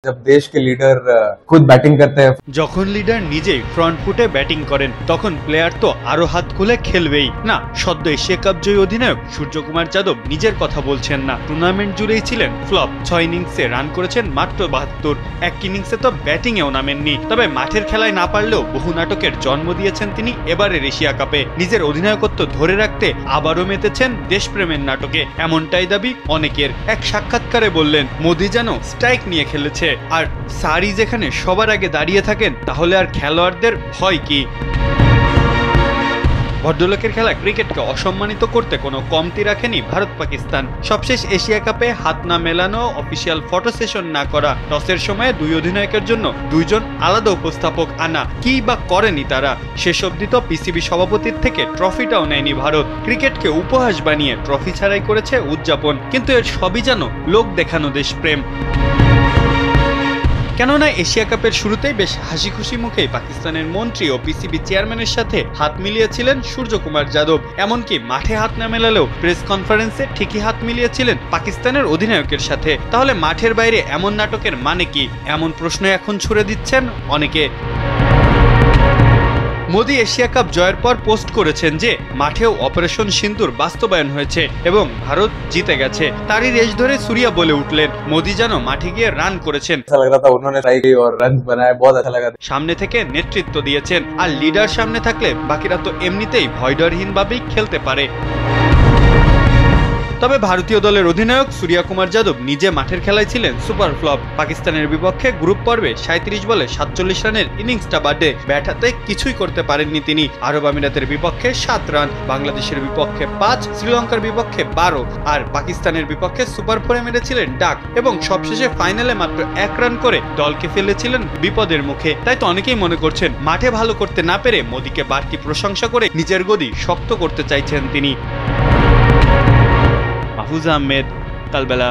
जब देश के लीडर खुद बैटिंग करते हैं যখন লিডার নিজেই ফ্রন্ট ফুটে ব্যাটিং করেন তখন প্লেয়ার তো আরো হাত খুলে খেলবেই না। সদ্য এশিয়া কাপ জয়ী অধিনায়ক সূর্যকুমার যাদব নিজের কথা বলছেন না, টুর্নামেন্ট জুড়েই ছিলেন ফ্লপ। 6 ইনিংসে রান করেছেন মাত্র 72, এক ইনিংসে তো ব্যাটিং এও নামেননি। তবে মাঠের খেলায় না পারলেও বহু নাটকের জন্ম দিয়েছেন তিনি এবারের এশিয়া কাপে। নিজের অধিনায়কত্ব ধরে রাখতে আবারও মেতেছেন দেশপ্রেমের নাটকে, এমনটাই দাবি অনেকের। এক সাক্ষাৎকারে বললেন, মোদি যেন স্ট্রাইক নিয়ে খেলেছে, আর সারি যেখানে সবার আগে দাঁড়িয়ে থাকেন তাহলে আর খেলোয়াড়দের ভয় কি? ভদ্রলোকের খেলা ক্রিকেটকে অসম্মানিত করতে কোনো কমতি রাখেনি ভারত পাকিস্তান। সবশেষ এশিয়া কাপে হাত না মেলানো, অফিসিয়াল ফটো সেশন না করা, টসের সময় দুই অধিনায়কের জন্য দুইজন আলাদা উপস্থাপক আনা, কি বা করেনি তারা? শেষ অবধি তো পিসিবি সভাপতির থেকে ট্রফিটাও নেয়নি ভারত। ক্রিকেটকে উপহাস বানিয়ে ট্রফি ছাড়াই করেছে উদযাপন, কিন্তু এর সবই যেন লোক দেখানো দেশপ্রেম। কেননা এশিয়া কাপের শুরুতেই বেশ হাসি খুশি মুখেই পাকিস্তানের মন্ত্রী ও পিসিবি চেয়ারম্যানের সাথে হাত মিলিয়েছিলেন সূর্যকুমার যাদব। এমনকি মাঠে হাত না মেলালেও প্রেস কনফারেন্সে ঠিকই হাত মিলিয়েছিলেন পাকিস্তানের অধিনায়কের সাথে। তাহলে মাঠের বাইরে এমন নাটকের মানে কি? এমন প্রশ্ন এখন ছুড়ে দিচ্ছেন অনেকে। মোদি এশিয়া কাপ জয়ের পর পোস্ট করেছেন যে মাঠেও অপারেশন সিন্দুর বাস্তবায়ন হয়েছে এবং ভারত জিতে গেছে। তারই রেশ ধরে সুরিয়া বলে উঠলেন, মোদি যেন মাঠে গিয়ে রান করেছেন, সামনে থেকে নেতৃত্ব দিয়েছেন। আর লিডার সামনে থাকলে বাকিরা তো এমনিতেই ভয়ডরহীনভাবেই খেলতে পারে। তবে ভারতীয় দলের অধিনায়ক সূর্যা কুমার যাদব নিজে মাঠের খেলায় ছিলেন সুপার ফ্লপ। পাকিস্তানের বিপক্ষে গ্রুপ পর্বে 37 বলে 47 রানের ইনিংসটা বাদে ব্যাট হাতে কিছুই করতে পারেননি তিনি। আরব আমিরাতের বিপক্ষে 7 রান, বাংলাদেশের বিপক্ষে 5, শ্রীলঙ্কার বিপক্ষে 12 আর পাকিস্তানের বিপক্ষে সুপার 4-এ মেরেছিলেন ডাক এবং সবশেষে ফাইনালে মাত্র 1 রান করে দলকে ফেলেছিলেন বিপদের মুখে। তাই তো অনেকেই মনে করছেন মাঠে ভালো করতে না পেরে মোদিকে বাড়তি প্রশংসা করে নিজের গদি শক্ত করতে চাইছেন তিনি। মাহফুজ আহমেদ, কালবেলা।